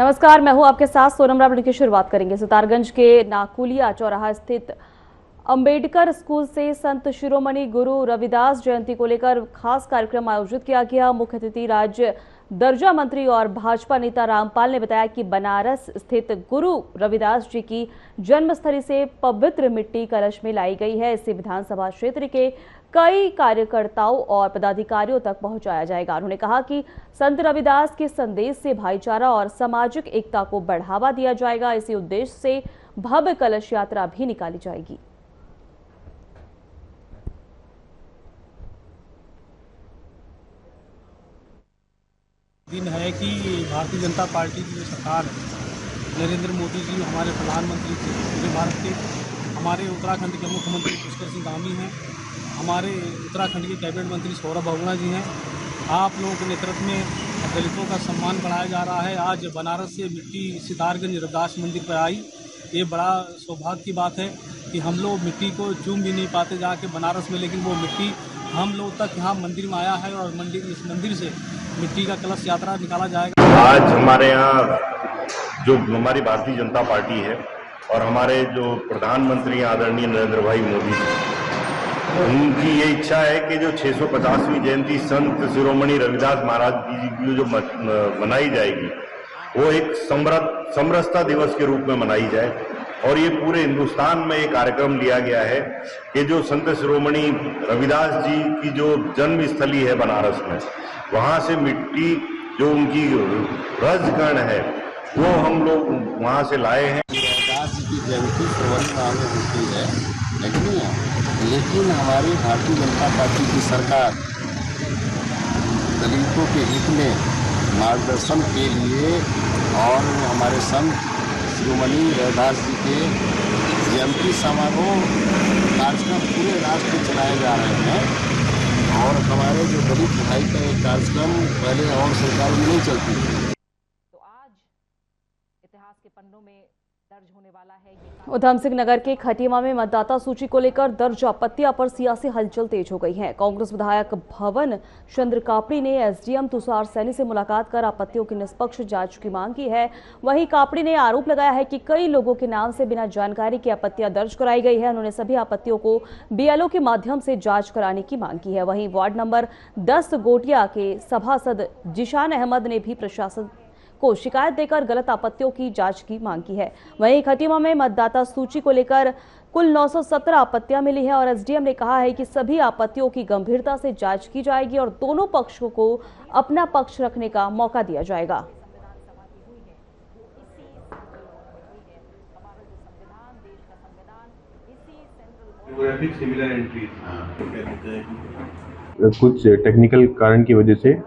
नमस्कार, मैं हूं आपके साथ सोनम रावड़ी की शुरुआत करेंगे। सितारगंज के नाकुलिया चौराहा स्थित अंबेडकर स्कूल से संत शिरोमणि गुरु रविदास जयंती को लेकर खास कार्यक्रम आयोजित किया गया। मुख्य अतिथि राज्य दर्जा मंत्री और भाजपा नेता रामपाल ने बताया कि बनारस स्थित गुरु रविदास जी की जन्मस्थली से पवित्र मिट्टी कलश में लाई गई है। इसे विधानसभा क्षेत्र के कई कार्यकर्ताओं और पदाधिकारियों तक पहुंचाया जाएगा। उन्होंने कहा कि संत रविदास के संदेश से भाईचारा और सामाजिक एकता को बढ़ावा दिया जाएगा। इसी उद्देश्य से भव्य कलश यात्रा भी निकाली जाएगी। दिन है कि भारतीय जनता पार्टी की जो सरकार है, नरेंद्र मोदी जी हमारे प्रधानमंत्री थे पूरे भारत के, हमारे उत्तराखंड के मुख्यमंत्री पुष्कर सिंह धामी हैं, हमारे उत्तराखंड के कैबिनेट मंत्री सौरभ बहुगुणा जी हैं। आप लोगों के नेतृत्व में दलितों का सम्मान बढ़ाया जा रहा है। आज बनारस से मिट्टी सितारगंज रविदास मंदिर पर आई, ये बड़ा सौभाग्य की बात है कि हम लोग मिट्टी को चूम भी नहीं पाते जाके बनारस में, लेकिन वो मिट्टी हम लोग तक यहाँ मंदिर में आया है और इस मंदिर से मिट्टी का कलश यात्रा निकाला जाएगा। आज हमारे यहाँ जो हमारी भारतीय जनता पार्टी है और हमारे जो प्रधानमंत्री आदरणीय नरेंद्र भाई मोदी जी, उनकी ये इच्छा है कि जो 650वीं जयंती संत शिरोमणि रविदास महाराज जी की जो मनाई जाएगी वो एक समरसता दिवस के रूप में मनाई जाए। और ये पूरे हिंदुस्तान में ये कार्यक्रम लिया गया है कि जो संत शिरोमणि रविदास जी की जो जन्म स्थली है बनारस में, वहां से मिट्टी जो उनकी रजकण है वो हम लोग वहां से लाए हैं। रविदास जी की जयंती फरवरी माह में होती है, लेकिन हमारी भारतीय जनता पार्टी की सरकार दलितों के हित में मार्गदर्शन के लिए और हमारे संत शिरोमणि रविदास जी के जयंती समारोह कार्यक्रम पूरे राष्ट्र में चलाए जा रहे हैं। और हमारे जो दलित भाई का एक कार्यक्रम पहले और सरकारों में नहीं चलती थी। तो आज इतिहास के पन्नों में दर्ज होने वाला है। उधम सिंह नगर के खटीमा में मतदाता सूची को लेकर दर्ज आपत्तियां पर सियासी हलचल तेज हो गई है। कांग्रेस विधायक भवन चंद्र कापड़ी ने एसडीएम तुषार सैनी से मुलाकात कर आपत्तियों की निष्पक्ष जांच की मांग की है। वहीं कापड़ी ने आरोप लगाया है कि कई लोगों के नाम से बिना जानकारी की आपत्तियां दर्ज कराई गई है। उन्होंने सभी आपत्तियों को बीएलओ के माध्यम से जांच कराने की मांग की है। वहीं वार्ड नंबर 10 गोटिया के सभासद जिशान अहमद ने भी प्रशासन को शिकायत देकर गलत आपत्तियों की जांच की मांग की है। वहीं खटीमा में मतदाता सूची को लेकर कुल 917 आपत्तियां मिली हैं और एसडीएम ने कहा है कि सभी आपत्तियों की गंभीरता से जांच की जाएगी और दोनों पक्षों को अपना पक्ष रखने का मौका दिया जाएगा। कुछ टेक्निकल कारण की वजह से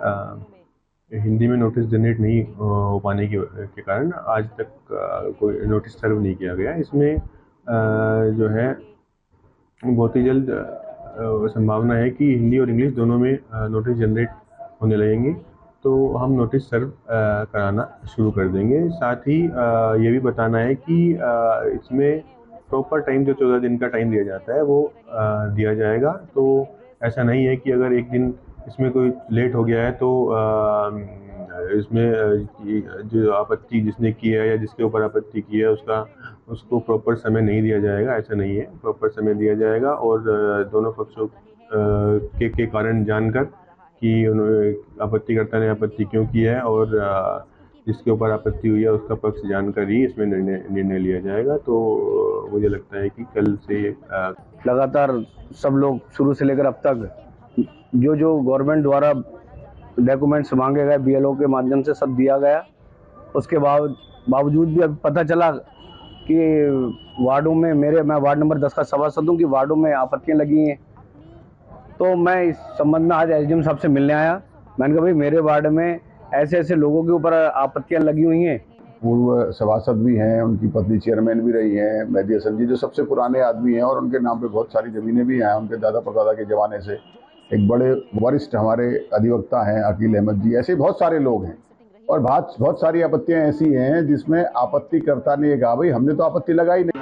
हिंदी में नोटिस जनरेट नहीं हो पाने के कारण आज तक कोई नोटिस सर्व नहीं किया गया। इसमें जो है बहुत ही जल्द संभावना है कि हिंदी और इंग्लिश दोनों में नोटिस जनरेट होने लगेंगे, तो हम नोटिस सर्व कराना शुरू कर देंगे। साथ ही ये भी बताना है कि इसमें प्रॉपर टाइम जो 14 दिन का टाइम दिया जाता है वो दिया जाएगा। तो ऐसा नहीं है कि अगर एक दिन इसमें कोई लेट हो गया है तो इसमें जो आपत्ति जिसने की है या जिसके ऊपर आपत्ति की है उसको प्रॉपर समय नहीं दिया जाएगा। ऐसा नहीं है, प्रॉपर समय दिया जाएगा और दोनों पक्षों के कारण जानकर कि उन्होंने आपत्तिकर्ता ने आपत्ति क्यों की है और जिसके ऊपर आपत्ति हुई है उसका पक्ष जानकर ही इसमें निर्णय लिया जाएगा। तो मुझे लगता है कि कल से लगातार सब लोग शुरू से लेकर अब तक जो गवर्नमेंट द्वारा डॉक्यूमेंट्स मांगे गए बीएलओ के माध्यम से सब दिया गया। उसके बावजूद भी अब पता चला कि वार्डों में मैं वार्ड नंबर 10 का सभासद हूँ कि वार्डों में आपत्तियाँ लगी हैं। तो मैं इस संबंध में आज एसडीएम साहब से मिलने आया। मैंने कहा भाई मेरे वार्ड में ऐसे लोगों के ऊपर आपत्तियाँ लगी हुई हैं। पूर्व सभासद भी हैं, उनकी पत्नी चेयरमैन भी रही हैं, मेहदी हसन जी जो सबसे पुराने आदमी हैं और उनके नाम पे बहुत सारी ज़मीनें भी हैं। उनके दादा परदादा के ज़माने से एक बड़े वरिष्ठ हमारे अधिवक्ता हैं अकील अहमद जी, ऐसे बहुत सारे लोग हैं और बहुत सारी आपत्तियां ऐसी हैं जिसमें आपत्तिकर्ता ने कहा भाई हमने तो आपत्ति लगाई नहीं।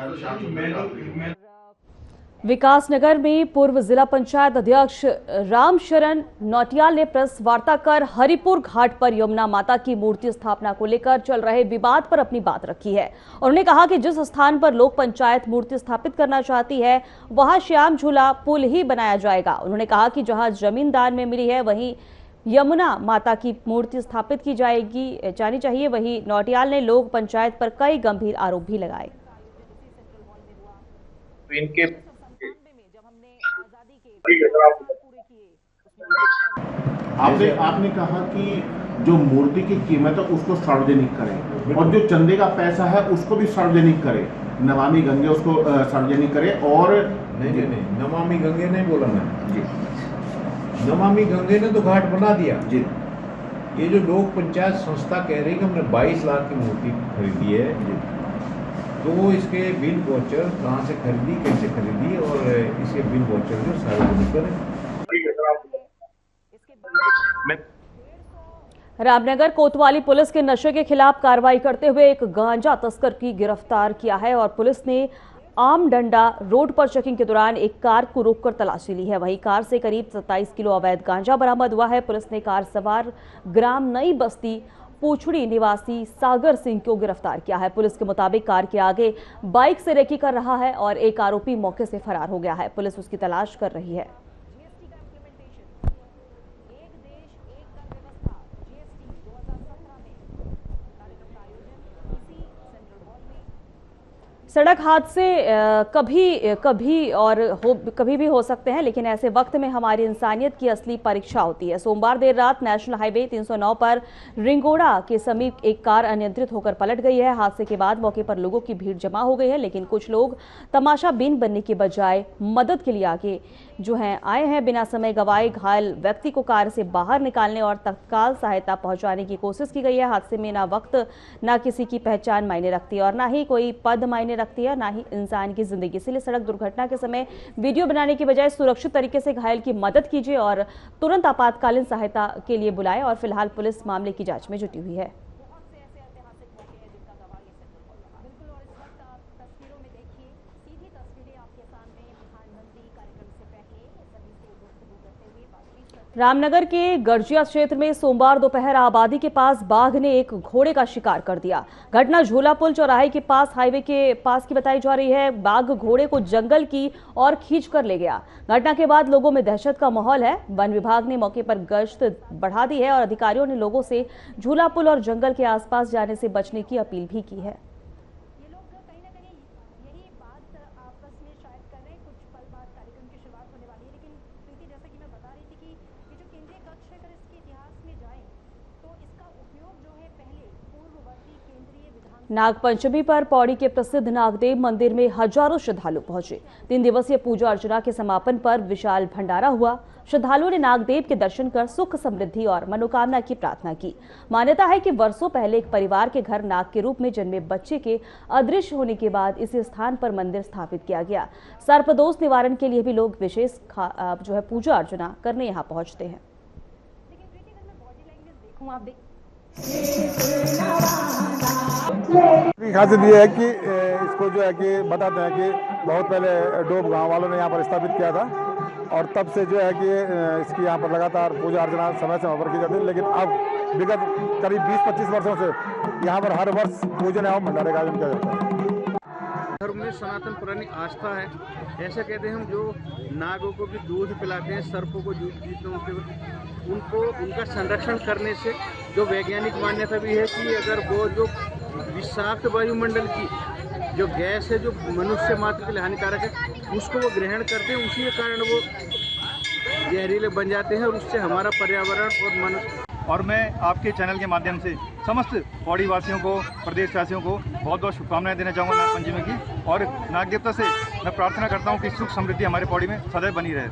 विकासनगर में पूर्व जिला पंचायत अध्यक्ष रामशरण नौटियाल ने प्रेस वार्ता कर हरिपुर घाट पर यमुना माता की मूर्ति स्थापना को लेकर चल रहे विवाद पर अपनी बात रखी है। उन्होंने कहा कि जिस स्थान पर लोक पंचायत मूर्ति स्थापित करना चाहती है वहां श्याम झूला पुल ही बनाया जाएगा। उन्होंने कहा कि जहां जमीन दान में मिली है वहीं यमुना माता की मूर्ति स्थापित की जानी चाहिए। वहीं नौटियाल ने लोक पंचायत पर कई गंभीर आरोप भी लगाए। आपने कहा कि जो मूर्ति की कीमत है उसको सार्वजनिक करें और जो चंदे का पैसा है उसको भी सार्वजनिक करें, नमामि गंगे उसको सार्वजनिक करें। और नहीं नमामि गंगे नहीं बोला मैं जी, नमामि गंगे ने तो घाट बना दिया जी। ये जो लोक पंचायत संस्था कह रही है कि हमने 22 लाख की मूर्ति खरीदी है जी, तो इसके बिल वॉचर कहाँ से खरीदी, कैसे खरीदी और इसके बिल वॉचर जो सार्वजनिक करें। रामनगर कोतवाली पुलिस के नशे के खिलाफ कार्रवाई करते हुए एक गांजा तस्कर की गिरफ्तार किया है और पुलिस ने आम डंडा रोड पर चेकिंग के दौरान एक कार को रोककर तलाशी ली है। वहीं कार से करीब 27 किलो अवैध गांजा बरामद हुआ है। पुलिस ने कार सवार ग्राम नई बस्ती पूछड़ी निवासी सागर सिंह को गिरफ्तार किया है। पुलिस के मुताबिक कार के आगे बाइक से रेकी कर रहा है और एक आरोपी मौके से फरार हो गया है। पुलिस उसकी तलाश कर रही है। सड़क हादसे कभी भी हो सकते हैं, लेकिन ऐसे वक्त में हमारी इंसानियत की असली परीक्षा होती है। सोमवार देर रात नेशनल हाईवे 309 पर रिंगोड़ा के समीप एक कार अनियंत्रित होकर पलट गई है। हादसे के बाद मौके पर लोगों की भीड़ जमा हो गई है, लेकिन कुछ लोग तमाशाबीन बनने के बजाय मदद के लिए आगे आए हैं। बिना समय गवाए घायल व्यक्ति को कार से बाहर निकालने और तत्काल सहायता पहुंचाने की कोशिश की गई है। हादसे में ना वक्त, ना किसी की पहचान मायने रखती है और ना ही कोई पद मायने रखती है, ना ही इंसान की जिंदगी। इसलिए सड़क दुर्घटना के समय वीडियो बनाने की बजाय सुरक्षित तरीके से घायल की मदद कीजिए और तुरंत आपातकालीन सहायता के लिए बुलाएं। और फिलहाल पुलिस मामले की जांच में जुटी हुई है। रामनगर के गर्जिया क्षेत्र में सोमवार दोपहर आबादी के पास बाघ ने एक घोड़े का शिकार कर दिया। घटना झूला पुल चौराहे के पास हाईवे के पास की बताई जा रही है। बाघ घोड़े को जंगल की ओर खींच कर ले गया। घटना के बाद लोगों में दहशत का माहौल है। वन विभाग ने मौके पर गश्त बढ़ा दी है और अधिकारियों ने लोगों से झूला पुल और जंगल के आसपास जाने से बचने की अपील भी की है। नागपंचमी पर पौड़ी के प्रसिद्ध नागदेव मंदिर में हजारों श्रद्धालु पहुंचे। 3 दिवसीय पूजा अर्चना के समापन पर विशाल भंडारा हुआ। श्रद्धालुओं ने नागदेव के दर्शन कर सुख समृद्धि और मनोकामना की प्रार्थना की। मान्यता है कि वर्षों पहले एक परिवार के घर नाग के रूप में जन्मे बच्चे के अदृश्य होने के बाद इसी स्थान पर मंदिर स्थापित किया गया। सर्पदोष निवारण के लिए भी लोग विशेष पूजा अर्चना करने यहाँ पहुंचते हैं। खासियत ये है कि इसको जो है कि बताते हैं कि बहुत पहले डोब गांव वालों ने यहाँ पर स्थापित किया था और तब से जो है कि इसकी यहाँ पर लगातार पूजा अर्चना समय पर की जाती है। लेकिन अब विगत करीब 20-25 वर्षों से यहाँ पर हर वर्ष पूजन एवं भंडारे का आयोजन किया जाता है। धर्म में सनातन पुरानी आस्था है। ऐसे कहते हैं हम जो नागों को भी दूध पिलाते हैं, सर्पों को दूध पीते हैं, उनको उनका संरक्षण करने से जो वैज्ञानिक मान्यता भी है कि अगर वो जो विषाक्त वायुमंडल की जो गैस है जो मनुष्य मात्र के लिए हानिकारक है उसको वो ग्रहण करते हैं, उसी के कारण वो जहरीले बन जाते हैं और उससे हमारा पर्यावरण और मनुष्य। और मैं आपके चैनल के माध्यम से समस्त पौड़ी वासियों को, प्रदेशवासियों को बहुत बहुत शुभकामनाएं देना चाहूँगा नाग पंचमी की। और नाग देवता से मैं प्रार्थना करता हूँ कि सुख समृद्धि हमारे पौड़ी में सदैव बनी रहे।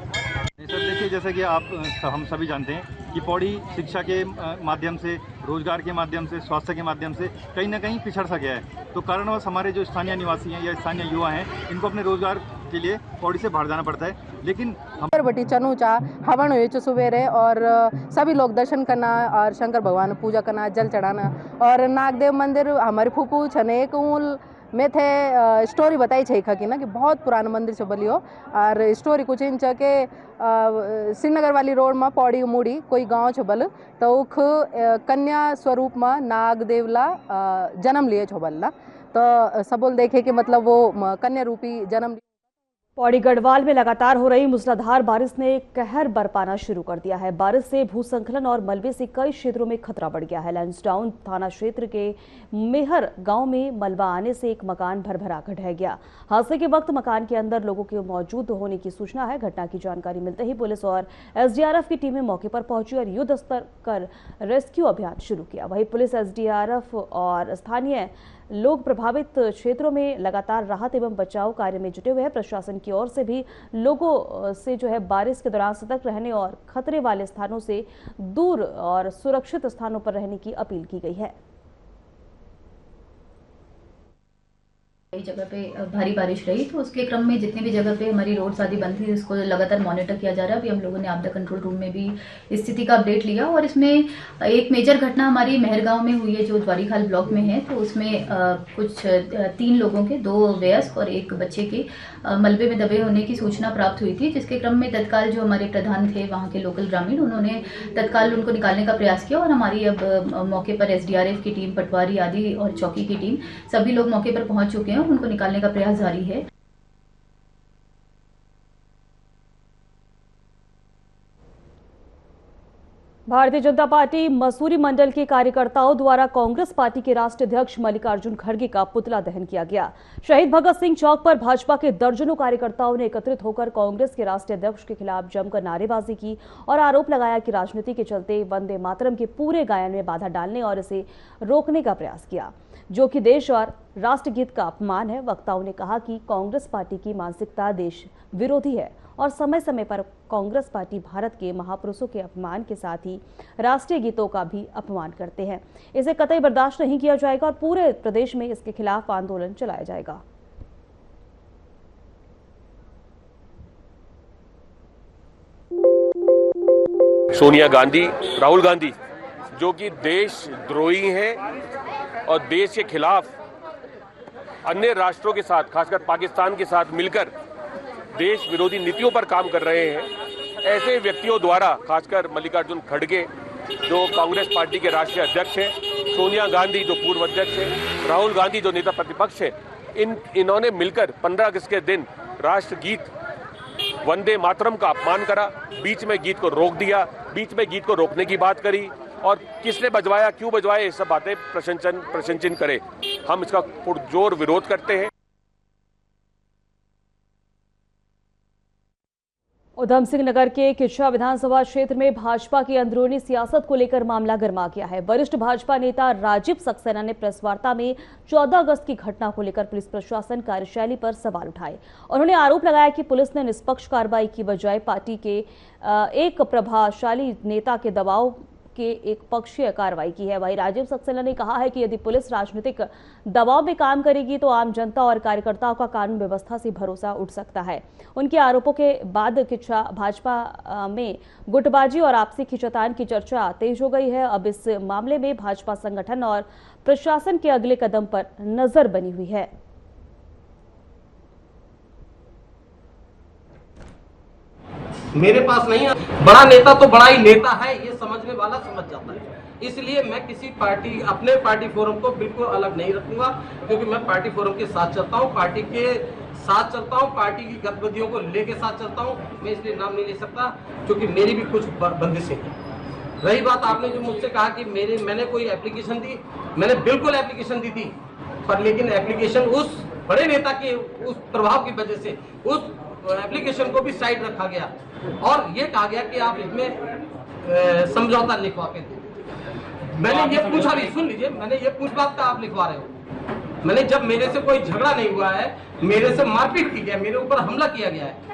सर देखिए, जैसे कि हम सभी जानते हैं कि पौड़ी शिक्षा के माध्यम से, रोजगार के माध्यम से, स्वास्थ्य के माध्यम से कहीं ना कहीं पिछड़ सा गया है। तो कारणवश हमारे जो स्थानीय निवासी हैं या स्थानीय युवा हैं इनको अपने रोजगार के लिए पौड़ी से बाहर जाना पड़ता है। लेकिन बटी चनूचा हवन हुए सुबेरे और सभी लोग दर्शन करना और शंकर भगवान पूजा करना, जल चढ़ाना। और नागदेव मंदिर हमारे फूफू छने मैं थे स्टोरी बताई छे कि ना कि बहुत पुराना मंदिर से बलियो और स्टोरी कुछ इन के श्रीनगर वाली रोड में पौड़ी मुड़ी कोई गांव छे बल तो उख कन्या स्वरूप में नाग देवला जन्म लिए छो बल ना तो सबोल देखे कि मतलब वो कन्या रूपी जन्म। पौड़ी गढ़वाल में लगातार हो रही मूसलाधार बारिश ने कहर बरपाना शुरू कर दिया है। बारिश से भूस्खलन और मलबे से कई क्षेत्रों में खतरा बढ़ गया है। लैंसडाउन थाना क्षेत्र के मेहर गांव में मलबा आने से एक मकान भरभरा कर ढह गया। हादसे के वक्त मकान के अंदर लोगों के मौजूद होने की सूचना है। घटना की जानकारी मिलते ही पुलिस और एसडीआरएफ की टीमें मौके पर पहुंची और युद्ध स्तर कर रेस्क्यू अभियान शुरू किया। वहीं पुलिस, एसडीआरएफ और स्थानीय लोग प्रभावित क्षेत्रों में लगातार राहत एवं बचाव कार्य में जुटे हुए हैं। प्रशासन की ओर से भी लोगों से बारिश के दौरान सतर्क रहने और खतरे वाले स्थानों से दूर और सुरक्षित स्थानों पर रहने की अपील की गई है। कई जगह पे भारी बारिश रही तो उसके क्रम में जितने भी जगह पे हमारी रोड्स आदि बंद थी उसको लगातार मॉनिटर किया जा रहा है। अभी हम लोगों ने आपदा कंट्रोल रूम में भी स्थिति का अपडेट लिया और इसमें एक मेजर घटना हमारी मेहरगांव में हुई है जो द्वारीखाल ब्लॉक में है। तो उसमें कुछ 3 लोगों के 2 वयस्क और 1 बच्चे के मलबे में दबे होने की सूचना प्राप्त हुई थी, जिसके क्रम में तत्काल जो हमारे प्रधान थे वहाँ के लोकल ग्रामीण उन्होंने तत्काल उनको निकालने का प्रयास किया और हमारी अब मौके पर एसडीआरएफ की टीम, पटवारी आदि और चौकी की टीम सभी लोग मौके पर पहुंच चुके हैं। उनको निकालने का प्रयास जारी है। भारतीय जनता पार्टी मसूरी मंडल के कार्यकर्ताओं द्वारा कांग्रेस पार्टी के राष्ट्रीय अध्यक्ष मल्लिकार्जुन खड़गे का पुतला दहन किया गया। शहीद भगत सिंह चौक पर भाजपा के दर्जनों कार्यकर्ताओं ने एकत्रित होकर कांग्रेस के राष्ट्रीय अध्यक्ष के खिलाफ जमकर नारेबाजी की और आरोप लगाया कि राजनीति के चलते वंदे मातरम के पूरे गायन में बाधा डालने और इसे रोकने का प्रयास किया, जो कि देश और राष्ट्रगीत का अपमान है। वक्ताओं ने कहा कि कांग्रेस पार्टी की मानसिकता देश विरोधी है और समय समय पर कांग्रेस पार्टी भारत के महापुरुषों के अपमान के साथ ही राष्ट्रीय गीतों का भी अपमान करते हैं। इसे कतई बर्दाश्त नहीं किया जाएगा और पूरे प्रदेश में इसके खिलाफ आंदोलन चलाया जाएगा। सोनिया गांधी, राहुल गांधी जो कि देशद्रोही हैं और देश के खिलाफ अन्य राष्ट्रों के साथ, खासकर पाकिस्तान के साथ मिलकर देश विरोधी नीतियों पर काम कर रहे हैं, ऐसे व्यक्तियों द्वारा, खासकर मल्लिकार्जुन खड़गे जो कांग्रेस पार्टी के राष्ट्रीय अध्यक्ष हैं, सोनिया गांधी जो पूर्व अध्यक्ष हैं, राहुल गांधी जो नेता प्रतिपक्ष है, इन्होंने मिलकर 15 अगस्त के दिन राष्ट्रगीत वंदे मातरम का अपमान करा, बीच में गीत को रोक दिया, बीच में गीत को रोकने की बात करी और किसने बजवाया, क्यों बजवाया, ये सब बातें प्रशंसन करे। हम इसका पुरजोर विरोध करते हैं। उधम सिंह नगर के किच्छा विधानसभा क्षेत्र में भाजपा की अंदरूनी सियासत को लेकर मामला गर्मा गया है। वरिष्ठ भाजपा नेता राजीव सक्सेना ने प्रेस वार्ता में 14 अगस्त की घटना को लेकर पुलिस प्रशासन कार्यशैली पर सवाल उठाए। उन्होंने आरोप लगाया कि पुलिस ने निष्पक्ष कार्रवाई की बजाय पार्टी के एक प्रभावशाली नेता के दबाव के एक पक्षीय कार्रवाई की है। वहीं राजीव सक्सेना ने कहा है कि यदि पुलिस राजनीतिक दबाव में काम करेगी तो आम जनता और कार्यकर्ताओं का कानून व्यवस्था से भरोसा उठ सकता है। उनके आरोपों के बाद किच्छा भाजपा में गुटबाजी और आपसी खींचातान की चर्चा तेज हो गई है। अब इस मामले में भाजपा संगठन और प्रशासन के अगले कदम पर नजर बनी हुई है। मेरे पास नहीं है, बड़ा नेता तो बड़ा ही नेता है, ये समझने वाला समझ जाता है। इसलिए मैं किसी पार्टी, अपने पार्टी फोरम को बिल्कुल अलग नहीं रखूंगा, क्योंकि मैं पार्टी फोरम के साथ चलता हूं, पार्टी के साथ चलता हूं, पार्टी की गतिविधियों को लेके साथ चलता हूं। मैं इसलिए नाम नहीं ले सकता क्योंकि मेरी भी कुछ बंदिशें हैं। रही बात आपने जो मुझसे कहा कि मैंने कोई एप्लीकेशन दी, मैंने बिल्कुल एप्लीकेशन दी थी, पर लेकिन एप्लीकेशन उस बड़े नेता के उस प्रभाव की वजह से उस एप्लीकेशन को भी साइड रखा गया और ये कहा गया कि आप इसमें समझौता लिखवा के दो। मैंने ये पूछा भी, सुन लीजिए, मैंने ये पूछ बात का आप लिखवा रहे हो। मैंने जब मेरे से कोई झगड़ा नहीं हुआ है, मेरे से मारपीट की गया, मेरे ऊपर हमला किया गया है।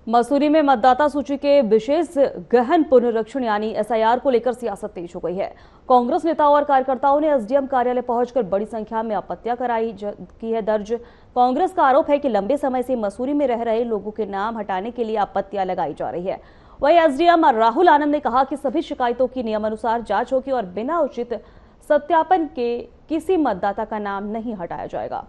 मसूरी में मतदाता सूची के विशेष गहन पुनरीक्षण यानी एसआईआर को लेकर सियासत तेज हो गई है। कांग्रेस नेताओं और कार्यकर्ताओं ने एसडीएम कार्यालय पहुंचकर बड़ी संख्या में आपत्तियां की है दर्ज। कांग्रेस का आरोप है कि लंबे समय से मसूरी में रह रहे लोगों के नाम हटाने के लिए आपत्तियां लगाई जा रही है। वहीं एसडीएम राहुल आनंद ने कहा कि सभी शिकायतों की नियमानुसार जांच होगी और बिना उचित सत्यापन के किसी मतदाता का नाम नहीं हटाया जाएगा।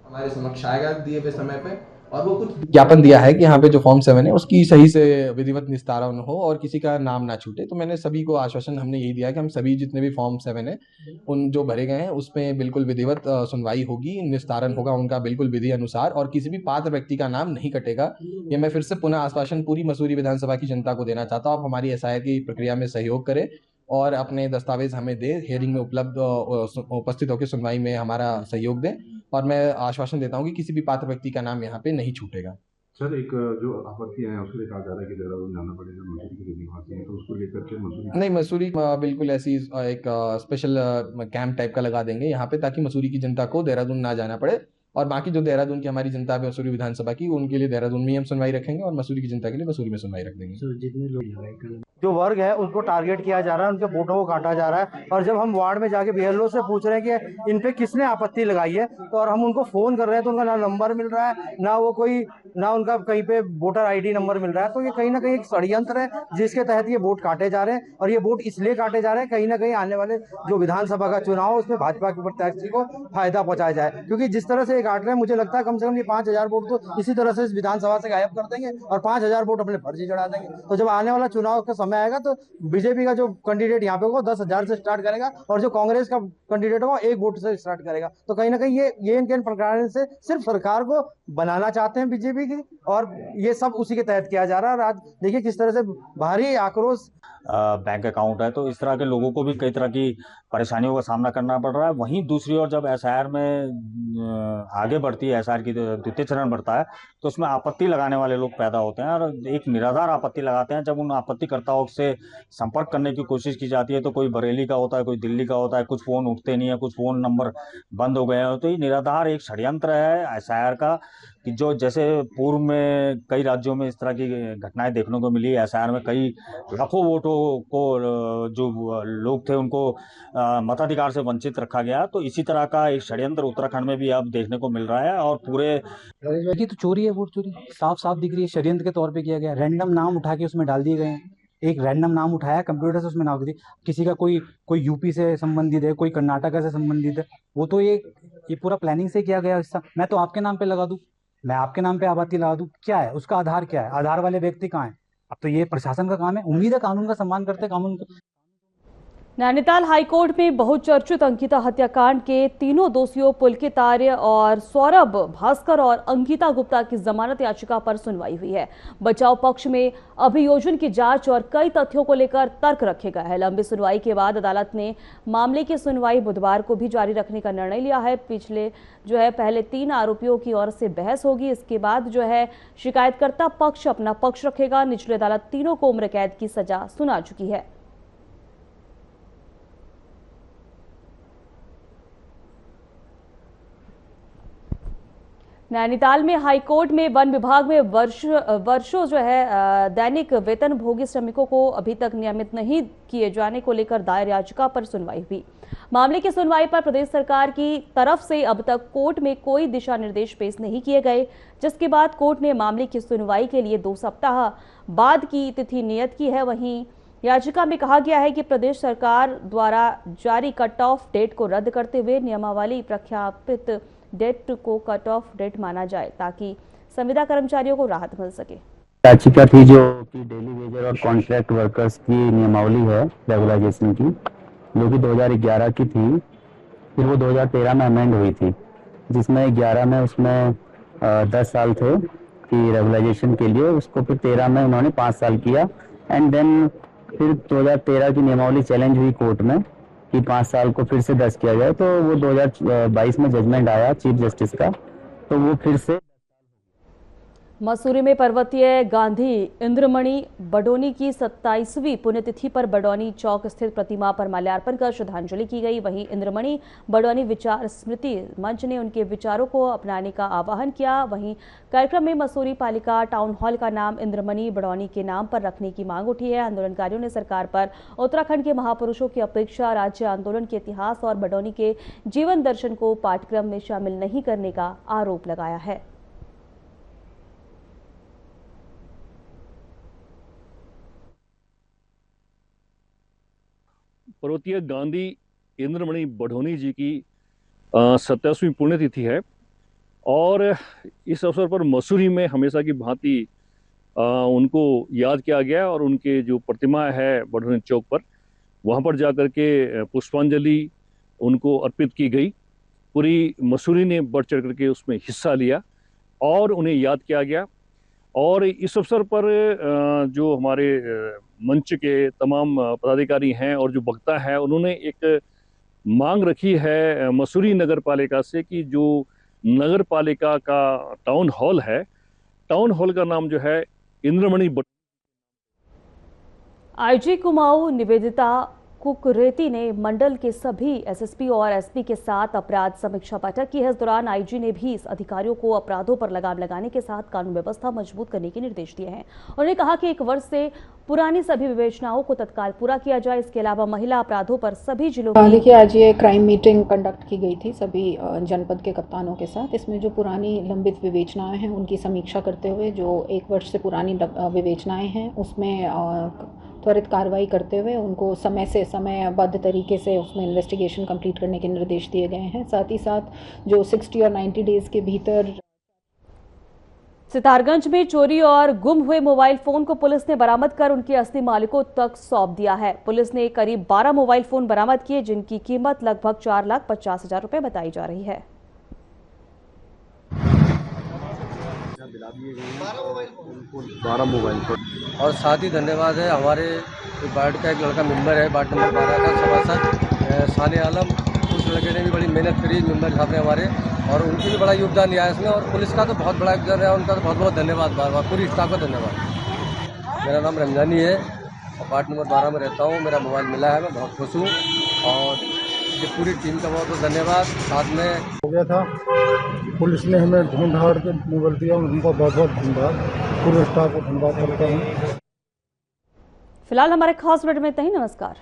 हमारे समक्ष आएगा दिए हुए समय पे, और वो कुछ ज्ञापन दिया है कि यहाँ पे जो फॉर्म 7 है उसकी सही से विधिवत निस्तारण हो और किसी का नाम ना छूटे। तो मैंने सभी को आश्वासन हमने यही दिया कि हम सभी जितने भी फॉर्म 7 है उन जो भरे गए हैं उसमें बिल्कुल विधिवत सुनवाई होगी, निस्तारण होगा उनका बिल्कुल विधि अनुसार, और किसी भी पात्र व्यक्ति का नाम नहीं कटेगा। ये मैं फिर से पुनः आश्वासन पूरी मसूरी विधानसभा की जनता को देना चाहता हूँ। आप हमारी एसआईआर की प्रक्रिया में सहयोग करें और अपने दस्तावेज हमें दें, हियरिंग में उपस्थित होकर सुनवाई में हमारा सहयोग दें, और मैं आश्वासन देता हूं कि किसी भी पात्र व्यक्ति का नाम यहाँ पे नहीं छूटेगा। सर, एक जो आपत्ति है उसके लिए कहा जा रहा है कि देहरादून जाना पड़ेगा, मसूरी के जो निवासी हैं, तो उसको लेकर के मसूरी नहीं, मसूरी बिल्कुल ऐसी एक स्पेशल कैंप टाइप का लगा देंगे यहाँ पे, ताकि मसूरी की जनता को देहरादून ना जाना पड़े, और बाकी जो देहरादून की हमारी जनता है मसूरी विधानसभा की, उनके लिए देहरादून में हम सुनवाई रखेंगे और मसूरी की जनता के लिए मसूरी में सुनवाई रख देंगे। जितने लोग जो वर्ग है उसको टारगेट किया जा रहा है, उनके वोटों को काटा जा रहा है, और जब हम वार्ड में जाके बीएलओ से पूछ रहे हैं कि इन पे किसने आपत्ति लगाई है, तो और हम उनको फोन कर रहे हैं तो उनका ना नंबर मिल रहा है, ना उनका कहीं पे वोटर आईडी नंबर मिल रहा है। तो ये कहीं ना कहीं एक षड्यंत्र है जिसके तहत ये वोट काटे जा रहे हैं, और ये वोट इसलिए काटे जा रहे हैं कहीं ना कहीं आने वाले जो विधानसभा का चुनाव है उसमें भाजपा के प्रत्याशी को फायदा पहुंचाया जाए। क्योंकि जिस तरह से ये काट रहे हैं, मुझे लगता है कम से कम ये 5,000 वोट तो इसी तरह से इस विधानसभा से गायब कर देंगे और 5,000 वोट अपने फर्जी चढ़ा देंगे। तो जब आने वाला चुनाव का समय आएगा तो बीजेपी का जो कैंडिडेट यहाँ पे होगा 10,000 से स्टार्ट करेगा, और जो कांग्रेस का कैंडिडेट होगा 1 वोट से स्टार्ट करेगा। तो कहीं ना कहीं ये इनके प्रकार से सिर्फ सरकार को बनाना चाहते हैं बीजेपी की, और ये सब उसी के तहत किया जा रहा है। और आज देखिए किस तरह से भारी आक्रोश, बैंक अकाउंट है, तो इस तरह के लोगों को भी कई तरह की परेशानियों का सामना करना पड़ रहा है। वहीं दूसरी ओर जब एसआईआर में आगे बढ़ती है, एसआईआर की द्वितीय चरण बढ़ता है, तो उसमें आपत्ति लगाने वाले लोग पैदा होते हैं और एक निराधार आपत्ति लगाते हैं। जब उन आपत्तिकर्ताओं से संपर्क करने की कोशिश की जाती है तो कोई बरेली का होता है, कोई दिल्ली का होता है, कुछ फ़ोन उठते नहीं है, कुछ फ़ोन नंबर बंद हो गए हैं। तो ये निराधार एक षड्यंत्र है एसआईआर का, कि जो जैसे पूर्व में कई राज्यों में इस तरह की घटनाएं देखने को मिली। एसआईआर में कई लाखों वोटों को जो लोग थे उनको मताधिकार से वंचित रखा गया। तो इसी तरह का एक षड्यंत्र उत्तराखंड में भी अब देखने को मिल रहा है, और पूरे ये तो चोरी है, वोट चोरी साफ साफ दिख रही है, षड्यंत्र के तौर पे किया गया। रैंडम नाम उठा के उसमें डाल दिए गए हैं, एक रैंडम नाम उठाया कंप्यूटर से, उसमें नाम दी, किसी का कोई यूपी से संबंधित है, कोई कर्नाटका से संबंधित है, वो तो ये पूरा प्लानिंग से किया गया हिस्सा। मैं तो आपके नाम पे लगा दूं, मैं आपके नाम पे आपत्ति लगा दूं, क्या है उसका आधार, क्या है आधार वाले व्यक्ति कहाँ है? अब तो ये प्रशासन का काम है। उम्मीद है कानून का सम्मान करते, कानून का। नैनीताल हाईकोर्ट में बहुचर्चित अंकिता हत्याकांड के तीनों दोषियों पुलकित आर्य और सौरभ भास्कर और अंकिता गुप्ता की जमानत याचिका पर सुनवाई हुई है। बचाव पक्ष में अभियोजन की जांच और कई तथ्यों को लेकर तर्क रखे गए हैं। लंबी सुनवाई के बाद अदालत ने मामले की सुनवाई बुधवार को भी जारी रखने का निर्णय लिया है। पहले 3 आरोपियों की ओर से बहस होगी, इसके बाद शिकायतकर्ता पक्ष अपना पक्ष रखेगा। निचली अदालत तीनों को उम्र कैद की सजा सुना चुकी है। नैनीताल में हाईकोर्ट में वन विभाग में वर्षों दैनिक वेतन भोगी श्रमिकों को अभी तक नियमित नहीं किए जाने को लेकर दायर याचिका पर सुनवाई हुई। मामले की सुनवाई पर प्रदेश सरकार की तरफ से अब तक कोर्ट में कोई दिशा निर्देश पेश नहीं किए गए, जिसके बाद कोर्ट ने मामले की सुनवाई के लिए 2 सप्ताह बाद की तिथि नियत की है। वहीं याचिका में कहा गया है कि प्रदेश सरकार द्वारा जारी कट ऑफ डेट को रद्द करते हुए नियमावली प्रख्यापित डेट को कट ऑफ डेट माना जाए, ताकि संविदा कर्मचारियों को राहत मिल सके। याचिका थी जो कि डेली वेजर और कॉन्ट्रैक्ट वर्कर्स की नियमावली है रेगुलाइजेशन की, जो कि 2011 की थी, फिर वो 2013 में अमेंड हुई थी, जिसमें 11 में उसमें 10 साल थे कि रेगुलाइजेशन के लिए, उसको फिर 13 में उन्होंने 5 साल किया। एंड देन फिर 2013 की नियमावली चैलेंज हुई कोर्ट में कि 5 साल को फिर से 10 किया जाए, तो वो 2022 में जजमेंट आया चीफ जस्टिस का, तो वो फिर से। मसूरी में पर्वतीय गांधी इंद्रमणि बडोनी की 27वीं पुण्यतिथि पर बडोनी चौक स्थित प्रतिमा पर माल्यार्पण कर श्रद्धांजलि की गई। वहीं इंद्रमणि बडोनी विचार स्मृति मंच ने उनके विचारों को अपनाने का आह्वान किया। वहीं कार्यक्रम में मसूरी पालिका टाउन हॉल का नाम इंद्रमणि बडोनी के नाम पर रखने की मांग उठी है। आंदोलनकारियों ने सरकार पर उत्तराखंड के महापुरुषों की अपेक्षा, राज्य आंदोलन के इतिहास और बडोनी के जीवन दर्शन को पाठ्यक्रम में शामिल नहीं करने का आरोप लगाया है। पर्वतीय गांधी इंद्रमणि बढोनी जी की 27वीं पुण्यतिथि है और इस अवसर पर मसूरी में हमेशा की भांति उनको याद किया गया और उनके जो प्रतिमा है बढोनी चौक पर, वहाँ पर जाकर के पुष्पांजलि उनको अर्पित की गई। पूरी मसूरी ने बढ़ चढ़ करके उसमें हिस्सा लिया और उन्हें याद किया गया। और इस अवसर पर जो हमारे मंच के तमाम पदाधिकारी हैं और जो वक्ता हैं, उन्होंने एक मांग रखी है मसूरी नगर पालिका से कि जो नगर पालिका का टाउन हॉल है, टाउन हॉल का नाम जो है इंद्रमणि। आईजी कुमाऊं निवेदिता कुकरेती ने मंडल के सभी एसएसपी और एसपी के साथ अपराध समीक्षा बैठक की है। इस दौरान आईजी ने भी अधिकारियों को अपराधों पर लगाम लगाने के साथ कानून व्यवस्था मजबूत करने के निर्देश दिए हैं। उन्होंने कहा कि 1 वर्ष से पुरानी सभी विवेचनाओं को तत्काल पूरा किया जाए। इसके अलावा महिला अपराधों पर सभी जिलों की देखिए, आज ये क्राइम मीटिंग कंडक्ट की गई थी सभी जनपद के कप्तानों के साथ। इसमें जो पुरानी लंबित विवेचनाएं हैं उनकी समीक्षा करते हुए जो 1 वर्ष से पुरानी विवेचनाएं हैं उसमें त्वरित कार्रवाई करते हुए उनको समय से समयबद्ध तरीके से उसमें इन्वेस्टिगेशन कंप्लीट करने के निर्देश दिए गए हैं। साथ ही साथ जो 60 और 90 डेज के भीतर सितारगंज में चोरी और गुम हुए मोबाइल फोन को पुलिस ने बरामद कर उनके असली मालिकों तक सौंप दिया है। पुलिस ने करीब 12 मोबाइल फोन बरामद किए जिनकी कीमत लगभग 4,50,000 रुपए बताई जा रही है। 12 मोबाइल फोन। और साथ ही धन्यवाद है हमारे वार्ड का एक लड़का मेंबर है, वार्ड नंबर 12 का सभासद साने आलम। उस लड़के ने भी बड़ी मेहनत करी, मेंबर साहब ने हमारे, और उनकी भी बड़ा योगदान दिया है इसमें। और पुलिस का तो बहुत बड़ा योगदान है, उनका तो बहुत बहुत धन्यवाद, बार बार पूरी स्टाफ का धन्यवाद। मेरा नाम रमजानी है और वार्ड नंबर 12 में रहता हूँ। मेरा मोबाइल मिला है, मैं बहुत खुश हूँ और ये पूरी टीम का बहुत बहुत धन्यवाद। साथ में हो गया था, पुलिस ने हमें ढूंढ ढाड़ के मोबाइल दिया, उनका बहुत बहुत धन्यवाद, पूरे स्टाफ को धन्यवाद करता हूँ। फिलहाल हमारे खास बुलेटिन में इतना ही। नमस्कार।